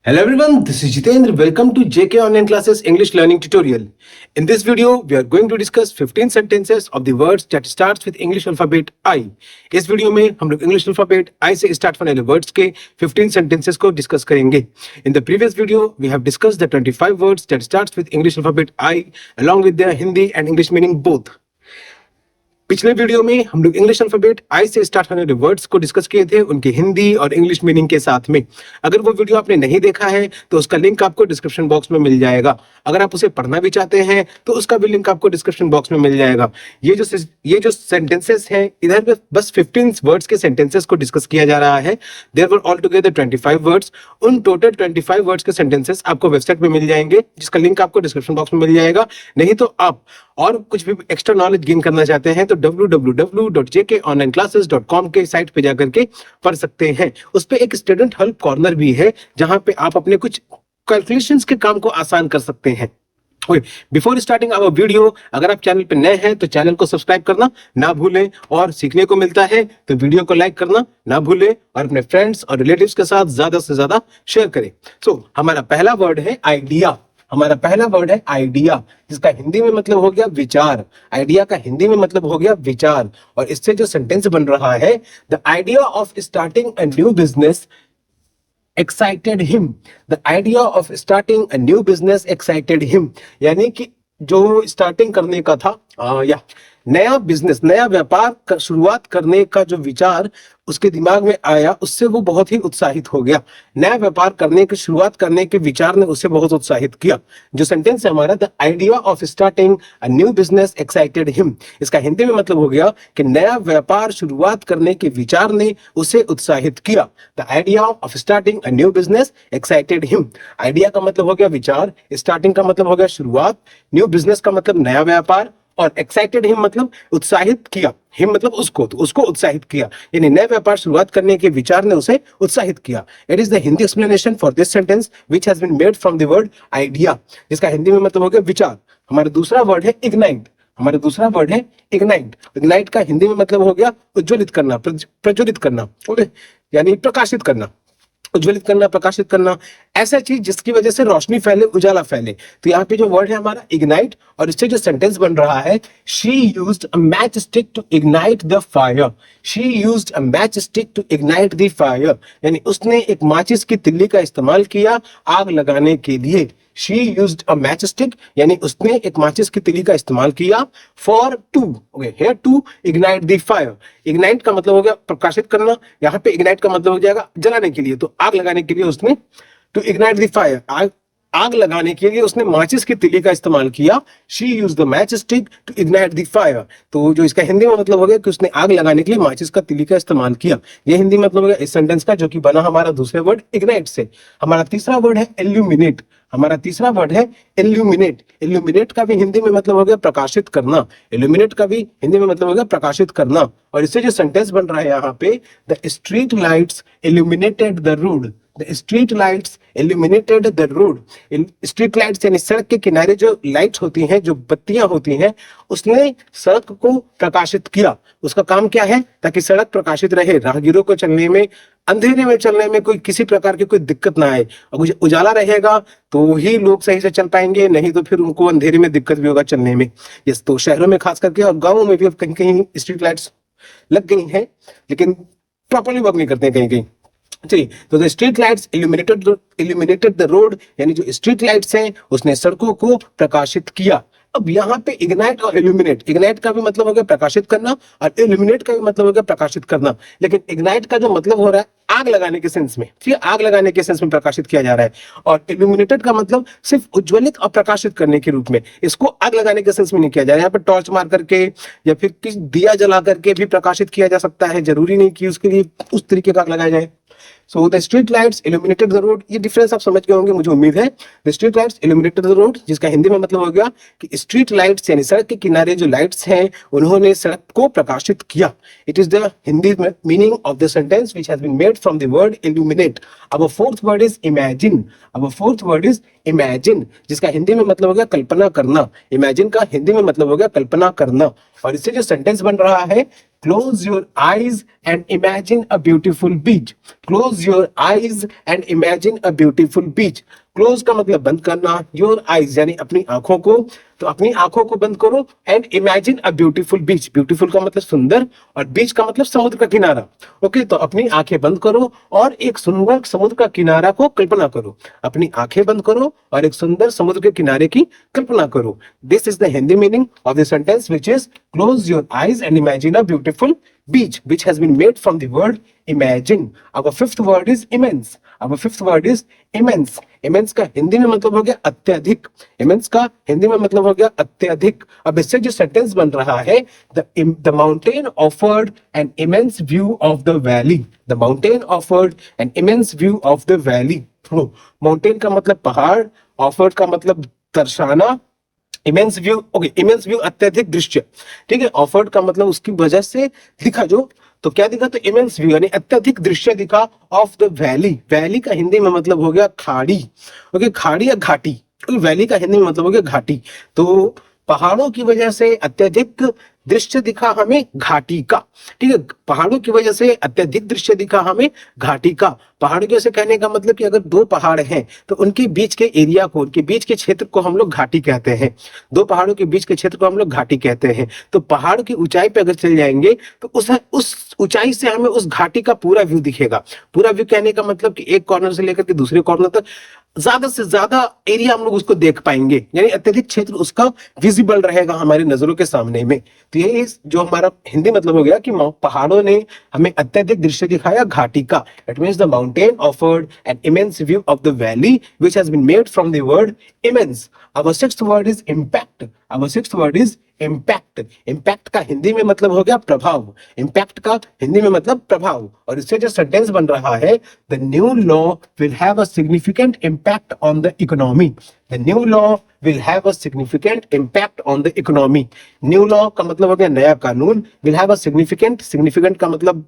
Hello everyone, this is Jitendra. Welcome to JK Online Classes English Learning Tutorial. In this video, we are going to discuss 15 sentences of the words that starts with English alphabet I. इस video में हम लोग English alphabet I से start होने वाले words के 15 sentences को discuss करेंगे. In the previous video, we have discussed the 25 words that starts with English alphabet I along with their Hindi and English meaning both. पिछले वीडियो में हम लोग इंग्लिश अल्फाबेट आई से स्टार्ट होने वाले वर्ड्स को डिस्कस किए थे उनके हिंदी और इंग्लिश मीनिंग के साथ में. अगर वो वीडियो आपने नहीं देखा है तो उसका लिंक आपको डिस्क्रिप्शन बॉक्स में मिल जाएगा. अगर आप उसे पढ़ना भी चाहते हैं तो उसका भी लिंक आपको डिस्क्रिप्शन बॉक्स में मिल जाएगा. ये जो सेंटेंसेस हैं, इधर बस 15 वर्ड्स के सेंटेंसेस को डिस्कस किया जा रहा है. There were all together 25 words. उन टोटल 25 वर्ड्स के सेंटेंसेस आपको वेबसाइट पे मिल जाएंगे जिसका लिंक आपको डिस्क्रिप्शन बॉक्स में मिल जाएगा. नहीं तो आप और कुछ भी एक्स्ट्रा नॉलेज गेन करना चाहते हैं तो www.jkonlineclasses.com के साइट पे जाकर के पढ़ सकते हैं. उस पे एक स्टूडेंट हेल्प कॉर्नर भी है जहां पे आप अपने कुछ कैलकुलेशंस के काम को आसान कर सकते हैं. बिफोर स्टार्टिंग आवर वीडियो, अगर आप चैनल पे नए हैं तो चैनल को सब्सक्राइब करना ना भूलें और सीखने को मिलता है तो वीडियो को लाइक करना ना भूलें और अपने फ्रेंड्स और रिलेटिव्स के साथ ज्यादा से ज्यादा शेयर करें. हमारा पहला वर्ड है आइडिया. हमारा पहला वर्ड है आइडिया, जिसका हिंदी में मतलब हो गया विचार. आइडिया का हिंदी में मतलब हो गया विचार. और इससे जो सेंटेंस बन रहा है, the idea of starting a new business excited him. The idea of starting a new business excited him, यानी कि जो स्टार्टिंग करने का था या नया बिजनेस, नया व्यापार का शुरुआत करने का जो विचार उसके दिमाग में आया, उससे वो बहुत ही उत्साहित हो गया. नया व्यापार करने की शुरुआत करने के विचार ने उसे बहुत उत्साहित किया. जो सेंटेंस है हमारा, the idea of starting a new business excited him, इसका हिंदी में मतलब हो गया कि नया व्यापार शुरुआत करने के विचार ने उसे उत्साहित किया. The idea of starting a new business excited him. Idea का मतलब हो गया विचार, स्टार्टिंग का मतलब हो गया शुरुआत, न्यू बिजनेस का मतलब नया व्यापार और एक्साइटेड हिम मतलब उत्साहित किया. हिम मतलब उसको, तो उसको उत्साहित किया, यानी नए व्यापार शुरुआत करने के विचार ने उसे उत्साहित किया. It is the Hindi explanation for this sentence which has been made from the word idea, जिसका हिंदी में मतलब हो गया विचार. हमारा दूसरा वर्ड है इग्नाइट. हमारा दूसरा वर्ड है इग्नाइट. इग्नाइट का हिंदी में मतलब हो गया उज्ज्वलित करना, प्रज्वलित करना, यानी प्रकाशित करना. उज्ज्वलित करना, प्रकाशित करना, ऐसा चीज जिसकी वजह से रोशनी फैले, उजाला फैले. तो यहाँ पे जो वर्ड है हमारा इग्नाइट, और इससे जो सेंटेंस बन रहा है, she used a match stick to ignite the fire. She used a match stick to ignite the fire, यानी उसने एक माचिस की तिल्ली का इस्तेमाल किया आग लगाने के लिए. She used a matchstick, यानी उसने एक माचिस की तिल्ली का इस्तेमाल किया. For to, okay, here to ignite the fire. Ignite का मतलब हो गया प्रकाशित करना, यहाँ पे ignite का मतलब हो जाएगा जलाने के लिए. तो आग लगाने के लिए उसने to ignite the fire, आग लगाने के लिए उसने माचिस की तिल्ली का इस्तेमाल किया. She used the matchstick to ignite the fire. तो जो इसका हिंदी में मतलब हो गया कि उसने आग लगाने के लिए माचिस का तिल्ली का इस्तेमाल किया. ये हिंदी मतलब हो गया इस सेंटेंस का, जो कि बना हमारा दूसरे वर्ड इग्नाइट से. हमारा तीसरा वर्ड है इल्यूमिनेट. हमारा तीसरा वर्ड है इल्यूमिनेट. इल्यूमिनेट का भी हिंदी में मतलब हो गया प्रकाशित करना. इल्यूमिनेट का भी हिंदी में मतलब हो गया प्रकाशित करना. और इससे जो सेंटेंस बन रहा है यहाँ पे, the street lights illuminated the road. The street lights illuminated the road. Street lights यानी सड़क के किनारे जो लाइट्स होती हैं, जो बत्तियां होती हैं, उसने सड़क को प्रकाशित किया. उसका काम क्या है? ताकि सड़क प्रकाशित रहे, राहगीरों को चलने में, अंधेरे में चलने में कोई किसी प्रकार की कोई दिक्कत ना आए. और उजाला रहेगा तो ही लोग सही से चल पाएंगे, नहीं तो फिर उनको अंधेरे में दिक्कत भी होगा चलने में. यस, तो शहरों में खास करके और गाँवों में भी अब कहीं कहीं स्ट्रीट लाइट्स लग गई हैं, लेकिन प्रॉपरली वर्क नहीं करते हैं कहीं कहीं. चलिए, तो the street lights illuminated the road, यानी जो स्ट्रीट लाइट्स हैं उसने सड़कों को प्रकाशित किया. अब यहाँ पे इग्नाइट और इल्यूमिनेट, इग्नाइट का भी मतलब हो गया प्रकाशित करना और इल्यूमिनेट का भी मतलब हो गया प्रकाशित करना. लेकिन इग्नाइट का जो मतलब हो रहा है आग लगाने के सेंस में, ठीक है, आग लगाने के सेंस में प्रकाशित किया जा रहा है. और इल्यूमिनेटेड का मतलब सिर्फ उज्ज्वलित और प्रकाशित करने के रूप में, इसको आग लगाने के सेंस में नहीं किया जा रहा है. यहाँ पे टॉर्च मार करके या फिर किसी दिया जला करके भी प्रकाशित किया जा सकता है, जरूरी नहीं कि उसके लिए उस तरीके का आग लगाया जाए. So the street lights illuminated the road, ये डिफरेंस आप समझ गए होंगे, मुझे उम्मीद है. The street lights illuminated the road, जिसका हिंदी में मतलब हो गया कि स्ट्रीट लाइट्स यानी सड़क के किनारे जो लाइट्स हैं उन्होंने सड़क को प्रकाशित किया. It is the Hindi meaning of the sentence which has been made from the word illuminate. Our fourth word is imagine. Our fourth word is imagine, जिसका हिंदी में मतलब हो गया कल्पना करना. इमेजिन का हिंदी में मतलब हो गया कल्पना करना. और इससे जो सेंटेंस बन रहा है, close your eyes and imagine a beautiful beach. Close your eyes and imagine a beautiful beach. Close का मतलब बंद करना, योर आईज यानी अपनी आंखों को, तो अपनी आंखों को बंद करो and imagine a beautiful beach. Beautiful का मतलब सुंदर और बीच का मतलब समुद्र का किनारा। ओके, तो अपनी आंखें बंद करो और एक सुंदर समुद्र का किनारा को कल्पना करो। अपनी आंखें बंद करो और एक सुंदर समुद्र के किनारे की कल्पना करो। This is the Hindi meaning of the sentence which is close your eyes and imagine a beautiful beach, which has been made from the word imagine. Our fifth word is immense. Our fifth word is immense. Immense का हिंदी में मतलब हो गया अत्यधिक। Immense का हिंदी में मतलब हो गया अत्यधिक। अब इससे जो सेंटेंस बन रहा है, the mountain offered an immense view of the valley. The mountain offered an immense view of the valley. Mountain का मतलब पहाड़, offered का मतलब दर्शाना, immense view, okay, immense view अत्यधिक दृश्य, ठीक है। ऑफर्ड का मतलब उसकी वजह से दिखा जो, तो क्या दिखा, तो इमेंस व्यू यानी अत्यधिक दृश्य दिखा ऑफ द वैली। वैली का हिंदी में मतलब हो गया खाड़ी, ओके, खाड़ी या घाटी। वैली का हिंदी में मतलब हो गया घाटी। तो पहाड़ों की वजह से अत्यधिक दृश्य दिखा हमें घाटी का, ठीक है। पहाड़ों की वजह से अत्यधिक दृश्य दिखा हमें घाटी का। पहाड़ों की वजह से कहने का मतलब कि अगर दो पहाड़ हैं तो उनके बीच के एरिया को, उनके बीच के क्षेत्र को हम लोग घाटी कहते हैं। दो पहाड़ों के बीच के क्षेत्र को हम लोग घाटी कहते हैं। तो पहाड़ की ऊंचाई पे अगर चल जाएंगे तो उस ऊंचाई से हमें उस घाटी का पूरा व्यू दिखेगा। पूरा व्यू कहने का मतलब कि एक कॉर्नर से लेकर के दूसरे कॉर्नर तक ज्यादा से ज्यादा एरिया हम लोग उसको देख पाएंगे, यानी अत्यधिक क्षेत्र उसका विजिबल रहेगा हमारी नजरों के सामने में। तो ये जो हमारा हिंदी मतलब हो गया कि पहाड़ों ने हमें अत्यधिक दृश्य दिखाया घाटी का। It means the mountain offered an immense view of the valley which has been made from the word immense. Our sixth word is impact. Our sixth word is impact. Impact का हिंदी में मतलब हो गया प्रभाव। इम्पैक्ट का हिंदी में मतलब प्रभाव। और इससे जो सेंटेंस बन रहा है, the new law will have a significant impact on the economy. The new law will have a significant impact on the economy. New law का मतलब हो गया नया कानून। Will have a significant, significant का मतलब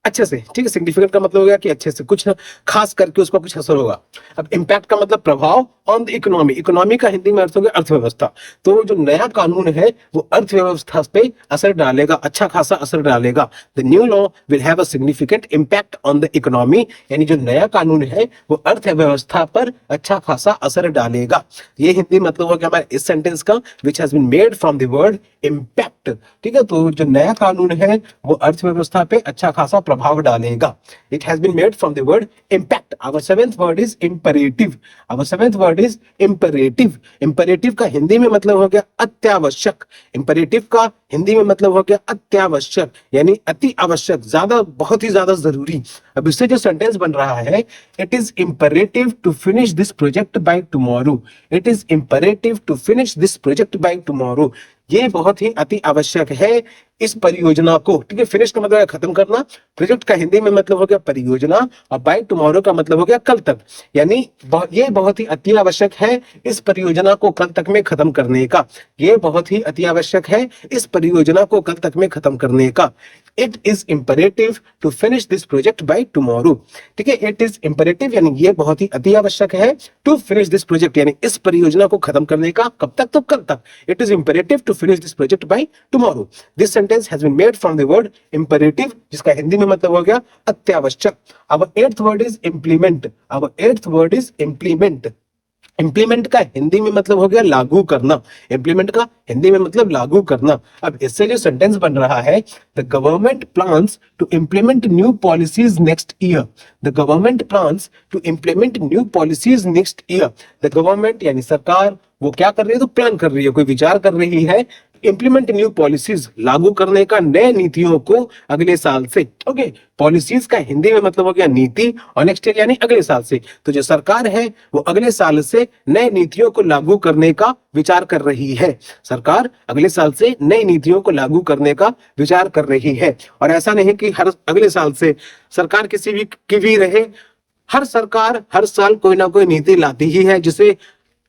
अच्छे से, ठीक है। सिग्निफिकेंट का मतलब हो गया कि अच्छे से, कुछ खास करके उसका कुछ असर होगा। अब इम्पैक्ट का मतलब प्रभाव ऑन द इकोनॉमी। इकोनॉमी का हिंदी में अर्थ हो गया अर्थव्यवस्था। तो जो नया कानून है वो अर्थव्यवस्था पे असर डालेगा, अच्छा खासा असर डालेगा। The new law will have a significant impact on the economy, यानी जो नया कानून है वो अर्थव्यवस्था पर अच्छा खासा असर डालेगा। ये हिंदी मतलब हो गया हमारे इस सेंटेंस का, which has been made from the word impact, ठीक है। तो जो नया कानून है वो अर्थव्यवस्था पे अच्छा खासा प्रभाव डालेगा। It has been made from the word impact. Our seventh word is imperative. Our seventh word is imperative. Imperative का हिंदी में मतलब हो गया अत्यावश्यक। इंपरेटिव का हिंदी में मतलब हो गया अत्यावश्यक, यानी अति आवश्यक, ज्यादा, बहुत ही ज्यादा जरूरी। अब इससे जो सेंटेंस बन रहा है, it is imperative to finish this project by tomorrow. It is imperative to finish this project by tomorrow. ये बहुत ही अति आवश्यक है इस परियोजना को, ठीक है। फिनिश का मतलब है खत्म करना, प्रोजेक्ट का हिंदी में मतलब हो गया परियोजना, और बाय टुमारो का मतलब हो गया कल तक, यानी ये बहुत ही अति आवश्यक है इस परियोजना को कल तक में खत्म करने का। ये बहुत ही अति आवश्यक है इस परियोजना को कल तक में खत्म करने का। It is imperative to finish this project by tomorrow, ठीक है। इट इज इंपरेटिव यानी ये बहुत ही अति आवश्यक है, टू फिनिश दिस प्रोजेक्ट यानी इस परियोजना को खत्म करने का, कब तक, तो कल तक। It is imperative to finish this project by tomorrow. This sentence has been made from the word imperative, जिसका हिंदी में मतलब हो गया अत्यावश्यक। Our eighth word is implement. Our eighth word is implement. Implement का हिंदी में मतलब हो गया लागू करना। इंप्लीमेंट का हिंदी में मतलब लागू करना। अब इससे जो सेंटेंस बन रहा है, the government plans to implement new policies next year. The government plans to implement new policies next year. The government यानी सरकार, वो क्या कर रही है, तो प्लान कर रही है, कोई विचार कर रही है, इंप्लीमेंट न्यू पॉलिसीज, लागू करने का नए नीतियों को अगले साल से। ओके, पॉलिसीज का हिंदी में मतलब हो गया नीति, और नेक्स्ट ईयर यानी अगले साल से। तो जो सरकार है वो अगले साल से नए नीतियों को लागू करने का विचार कर रही है। सरकार अगले साल से नई नीतियों को लागू करने का विचार कर रही है। और ऐसा नहीं कि हर अगले साल से सरकार किसी भी की भी रहे, हर सरकार हर साल कोई ना कोई नीति लाती ही है, जिसे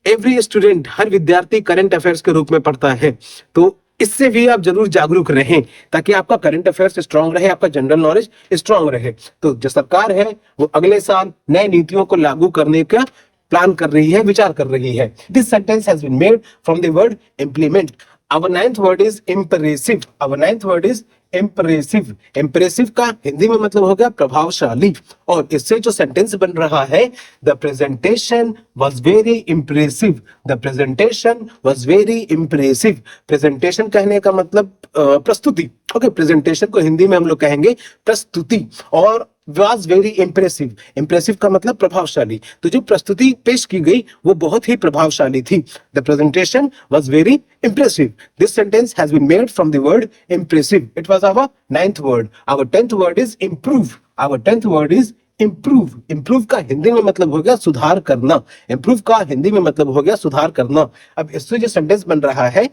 एवरी स्टूडेंट, हर विद्यार्थी करंट अफेयर्स के रूप में पढ़ता है। तो इससे भी आप जरूर जागरूक रहें, ताकि आपका करंट अफेयर्स स्ट्रांग रहे, आपका जनरल नॉलेज स्ट्रांग रहे। तो जो सरकार है वो अगले साल नए नीतियों को लागू करने का प्लान कर रही है, विचार कर रही है। This sentence has been made from the word implement. Our ninth word is impressive. Our ninth word is impressive. Impressive का हिंदी में मतलब हो गया प्रभावशाली। और इससे जो सेंटेंस बन रहा है, the presentation was very impressive. The presentation was very impressive. Presentation कहने का मतलब प्रस्तुति। ओके, प्रेजेंटेशन को हिंदी में हम लोग कहेंगे प्रस्तुति। और was very impressive. Impressive का मतलब प्रभावशाली। तो जो प्रस्तुति पेश की गई वो बहुत ही प्रभावशाली थी। The presentation was very impressive. This sentence has been made from the word impressive. It was our ninth word. Our 10th word is improve. Our 10th word is improve. Improve का हिंदी में मतलब हो गया सुधार करना। Improve का हिंदी में मतलब हो गया सुधार करना। अब इससे जो सेंटेंस बन रहा है,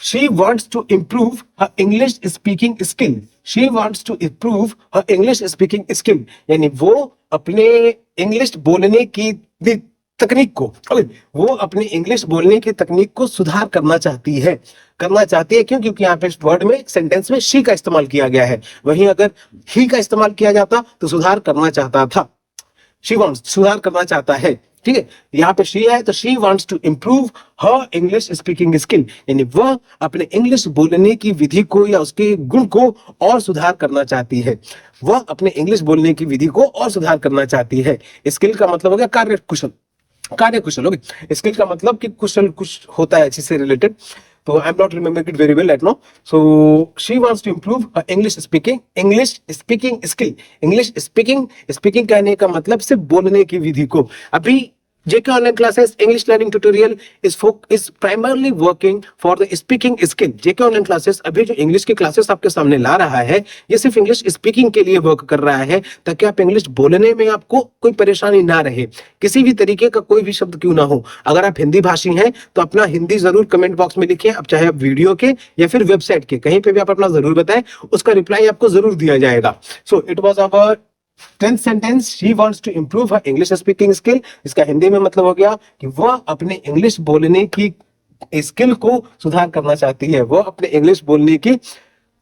she wants to improve her English speaking skill. She wants to improve her English speaking skill. यानी वो अपने इंग्लिश बोलने की तकनीक को, वो अपने इंग्लिश बोलने की तकनीक को सुधार करना चाहती है। क्यों? क्योंकि यहाँ पे वर्ड में सेंटेंस में शी का इस्तेमाल किया गया है। वहीं अगर ही का इस्तेमाल किया जाता तो सुधार करना चाहता था। शी वांट्स, सुधार करना चाहता है। ठीक है, यहाँ पे शी है तो she wants to improve her English speaking skill, यानी वह अपने इंग्लिश बोलने की विधि को या उसके गुण को और सुधार करना चाहती है। वह अपने इंग्लिश बोलने की विधि को और सुधार करना चाहती है। स्किल का मतलब हो गया कार्य कुशल। ओके, स्किल का मतलब कि कुशल कुछ होता है चीज से रिलेटेड। तो I am not remembering it very well right now. So she wants to improve her English speaking skill. English speaking कहने का मतलब सिर्फ बोलने की विधि को। अभी JK Online Classes English Learning Tutorial is primarily working for the speaking skill. JK Online Classes अभी जो इंग्लिश की क्लासेस आपके सामने ला रहा है, ये सिर्फ इंग्लिश स्पीकिंग के लिए वर्क कर रहा है, ताकि आप इंग्लिश बोलने में आपको कोई परेशानी ना रहे, किसी भी तरीके का कोई भी शब्द क्यों ना हो। अगर आप हिंदी भाषी हैं तो अपना हिंदी जरूर कमेंट बॉक्स में लिखिए, अब चाहे आप वीडियो के या फिर वेबसाइट के कहीं पे भी आप अपना जरूर बताएं, उसका रिप्लाई आपको जरूर दिया जाएगा। So it was our 10th sentence. She wants to improve her English speaking skill. इसका हिंदी में मतलब हो गया कि वह अपने इंग्लिश बोलने की स्किल को सुधार करना चाहती है, वह अपने इंग्लिश बोलने की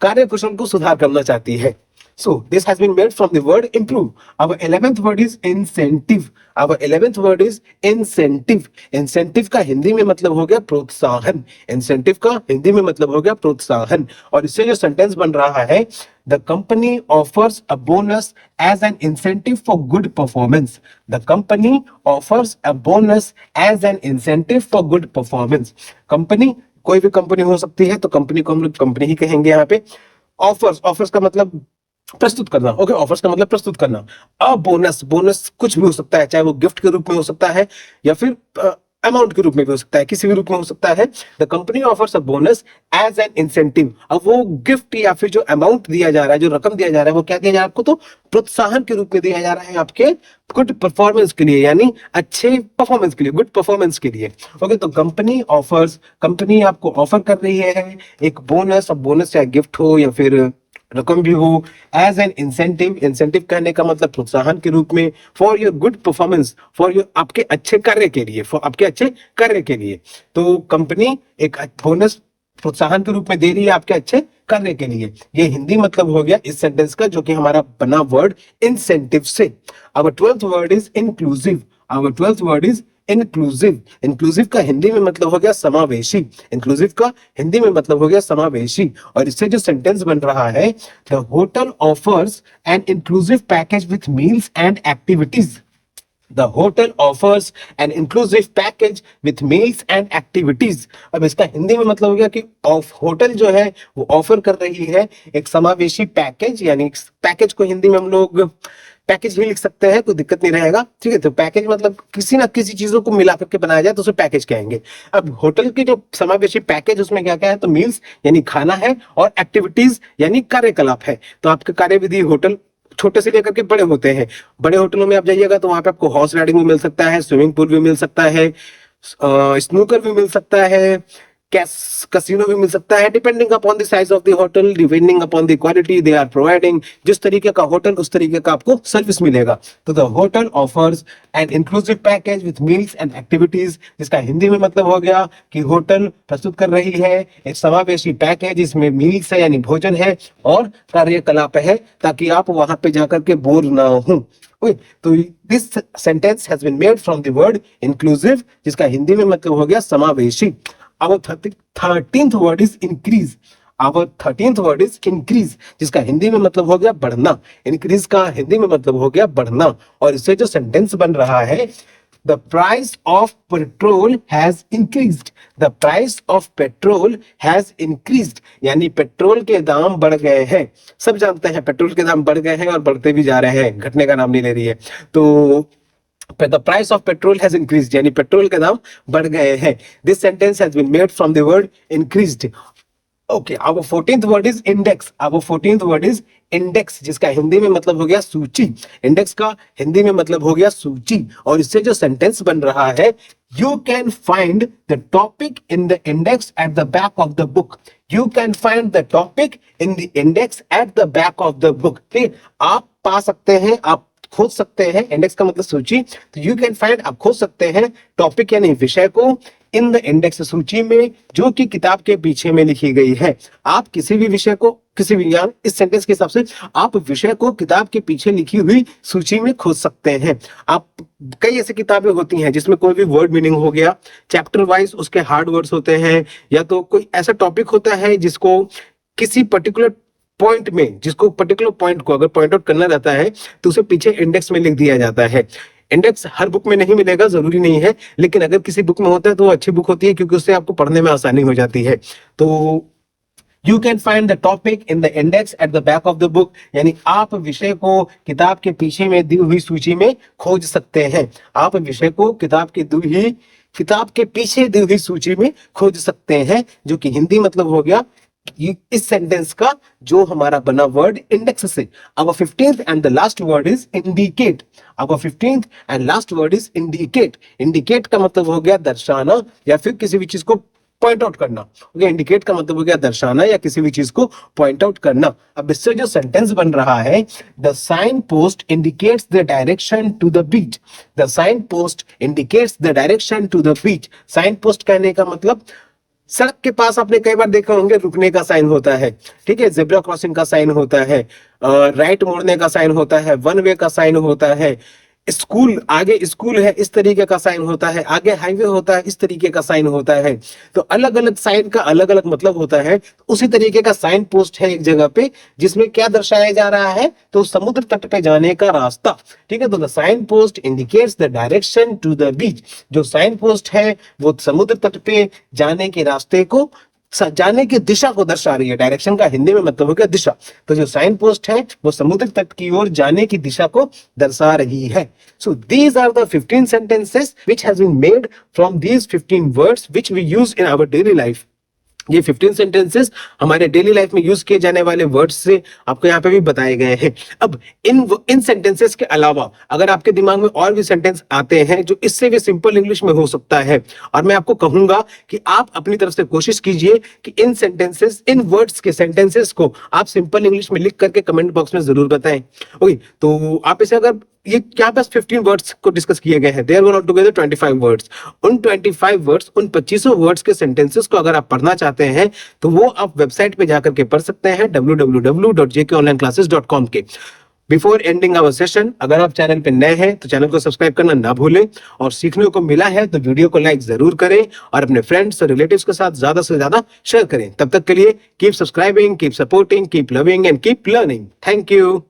कार्य कुशल को सुधार करना चाहती है। So this has been made from the word improve. Our 11th word is incentive. Our 11th word is incentive. Incentive का हिंदी में मतलब हो गया प्रोत्साहन। Incentive का हिंदी में मतलब हो गया प्रोत्साहन। और इससे जो सेंटेंस बन रहा है, the company offers a bonus as an incentive for good performance. The company offers a bonus as an incentive for good performance. Company कोई भी कंपनी हो सकती है, तो कंपनी को हम लोग कंपनी ही कहेंगे यहाँ पे। ऑफर्स का मतलब प्रस्तुत करना। ओके, ऑफर्स का मतलब प्रस्तुत करना। बोनस कुछ भी हो सकता है, चाहे वो गिफ्ट के रूप में हो सकता है या फिर अमाउंट के रूप में भी हो सकता है, किसी भी रूप में हो सकता है। The company offers a bonus as an incentive. अब वो गिफ्ट या फिर जो अमाउंट दिया जा रहा है, जो रकम दिया जा रहा है, वो क्या दिया जा रहा है आपको? तो प्रोत्साहन के रूप में दिया जा रहा है आपके गुड परफॉर्मेंस के लिए, यानी अच्छे परफॉर्मेंस के लिए, गुड परफॉर्मेंस के लिए। ओके, तो कंपनी आपको ऑफर कर रही है एक बोनस। अब बोनस चाहे गिफ्ट हो या फिर रकम भी हो, एज एन इंसेंटिव कहने का मतलब प्रोत्साहन के रूप में, for your good performance, for your आपके अच्छे कार्य के लिए, तो कंपनी एक बोनस प्रोत्साहन के रूप में दे रही है आपके अच्छे करने के लिए। ये हिंदी मतलब हो गया इस सेंटेंस का, जो कि हमारा बना वर्ड इंसेंटिव से। Our 12th word is inclusive. Our 12th word is inclusive. Inclusive का हिंदी में मतलब हो गया समावेशी। इंक्लूसिव का हिंदी में मतलब हो गया समावेशी। और इससे जो सेंटेंस बन रहा है, the hotel offers an inclusive package with meals and activities. The hotel offers an inclusive package with meals and activities. अब इसका हिंदी में मतलब हो गया कि होटल जो है वो ऑफर कर रही है एक समावेशी पैकेज, यानी पैकेज को हिंदी में हम लोग पैकेज ही लिख सकते हैं, कोई दिक्कत नहीं रहेगा। ठीक है, तो पैकेज मतलब किसी ना किसी चीजों को मिला करके बनाया जाए तो उसे पैकेज कहेंगे। अब होटल की जो समावेशी पैकेज, उसमें क्या क्या है? तो मील्स यानी खाना है, और एक्टिविटीज यानी कार्यकलाप है। तो आपके कार्यविधि होटल छोटे से लेकर के बड़े होते हैं। बड़े होटलों में आप जाइएगा तो वहां पे आपको हॉर्स राइडिंग भी मिल सकता है, स्विमिंग पूल भी मिल सकता है, स्नूकर भी मिल सकता है, कैसीनो भी मिल सकता है, depending upon the size of the hotel, depending upon the quality they are providing. जिस तरीके का होटल उस तरीके का आपको सर्विस मिलेगा। तो the hotel offers an inclusive package with meals and activities, जिसका हिंदी में मतलब हो गया कि होटल प्रस्तुत कर रही है एक समावेशी पैकेज जिसमें मील्स है यानी भोजन है और कार्यकलाप है, ताकि आप वहां पे जाकर के बोर ना हो। तो this sentence has been made from the word inclusive, जिसका हिंदी में मतलब हो गया समावेशी। Our 13th word is increase. Our 13th word is increase, जिसका हिंदी में मतलब हो गया बढ़ना। इंक्रीज का हिंदी में मतलब हो गया बढ़ना। और इससे जो सेंटेंस बन रहा है, The price of petrol has increased. The price of petrol has increased. यानी पेट्रोल के दाम बढ़ गए हैं। सब जानते हैं पेट्रोल के दाम बढ़ गए हैं और बढ़ते भी जा रहे हैं, घटने का नाम नहीं ले रही है। तो the price of petrol has increased, यानी पेट्रोल के दाम बढ़ गए हैं। This sentence has been made from the word increased. Okay, our 14th word is index. Our 14th word is index, जिसका हिंदी में मतलब हो गया सूची। इंडेक्स का हिंदी में मतलब हो गया सूची। और इससे जो सेंटेंस बन रहा है, you can find the topic in the index at the back of the book. You can find the topic in the index at the back of the book. ठीक, आप पा सकते हैं, आप खोज सकते हैं। इंडेक्स का मतलब सूची, तो यू कैन फाइंड, आप खोज सकते हैं टॉपिक यानी विषय को इन द इंडेक्स, सूची में, जो कि किताब के पीछे में लिखी गई है। आप किसी भी विषय को, किसी भी, यानी इस सेंटेंस के हिसाब से आप विषय को किताब के पीछे लिखी हुई सूची में खोज सकते हैं। आप, कई ऐसी किताबें होती हैं जिसमें कोई भी वर्ड मीनिंग हो गया, चैप्टर वाइज उसके हार्ड वर्ड्स होते हैं, या तो कोई ऐसा टॉपिक होता है जिसको किसी पर्टिकुलर पॉइंट में, जिसको पर्टिकुलर पॉइंट को अगर पॉइंट आउट करना रहता है तो उसे पीछे इंडेक्स में लिख दिया जाता है। इंडेक्स हर बुक में नहीं मिलेगा, जरूरी नहीं है, लेकिन अगर किसी बुक में होता है तो वो अच्छी बुक होती है, क्योंकि उससे आपको पढ़ने में आसानी हो जाती है। तो you can find the topic in the index at the back of the book, यानी आप विषय को किताब के पीछे में दी हुई सूची में खोज सकते हैं। आप विषय को किताब के पीछे दी हुई सूची में खोज सकते हैं, जो कि हिंदी मतलब हो गया इस सेंटेंस का जो हमारा बना वर्ड इंडेक्स से। Our 15th and the last word is indicate. Our 15th and last word is indicate. Indicate का मतलब हो गया दर्शाना या फिर किसी भी चीज को पॉइंट आउट करना। ओके, इंडिकेट का मतलब हो गया दर्शाना या किसी भी चीज को पॉइंट आउट करना। अब इससे जो सेंटेंस बन रहा है, the sign post indicates the direction to the beach. The sign post indicates the direction to the beach. Sign post कहने का मतलब, सड़क के पास आपने कई बार देखा होंगे रुकने का साइन होता है, ठीक है, जेब्रा क्रॉसिंग का साइन होता है, राइट मोड़ने का साइन होता है, वन वे का साइन होता है, स्कूल, आगे स्कूल है इस तरीके का साइन होता है, आगे हाईवे होता है इस तरीके का साइन होता है। तो अलग अलग साइन का अलग अलग मतलब होता है। उसी तरीके का साइन पोस्ट है एक जगह पे, जिसमें क्या दर्शाया जा रहा है, तो समुद्र तट पे जाने का रास्ता। ठीक है, तो the sign post indicates the direction to the beach. जो साइन पोस्ट है वो समुद्र तट पे जाने के रास्ते को, जाने की दिशा को दर्शा रही है। डायरेक्शन का हिंदी में मतलब हो गया दिशा। तो जो साइन पोस्ट है वो समुद्र तट की ओर जाने की दिशा को दर्शा रही है। So these are the 15 sentences which has been made from these 15 words which we use in our daily life. ये 15 सेंटेंसेस हमारे डेली लाइफ में यूज किए जाने वाले वर्ड्स से आपको यहाँ पे भी बताए गए हैं। अब इन सेंटेंसेस के अलावा अगर आपके दिमाग में और भी सेंटेंस आते हैं जो इससे भी सिंपल इंग्लिश में हो सकता है, और मैं आपको कहूंगा कि आप अपनी तरफ से कोशिश कीजिए कि इन सेंटेंसेस, इन वर्ड्स के सेंटेंसेस को आप सिंपल इंग्लिश में लिख करके कमेंट बॉक्स में जरूर बताएं। ओके, तो आप इसे, अगर ये क्या बस 15 वर्ड्स को डिस्कस किए गए हैं, there were all together 25 words. उन 25 वर्ड्स, उन 25 वर्ड्स के सेंटेंसेस को अगर आप पढ़ना चाहते हैं तो वो आप वेबसाइट पे जाकर के पढ़ सकते हैं www.jkonlineclasses.com के। बिफोर एंडिंग आवर सेशन, अगर आप चैनल पे नए हैं तो चैनल को सब्सक्राइब करना ना भूलें, और सीखने को मिला है तो वीडियो को लाइक जरूर करें और अपने फ्रेंड्स और रिलेटिव्स के साथ ज्यादा से ज्यादा शेयर करें। तब तक के लिए keep subscribing, keep supporting, keep loving and keep learning. Thank you.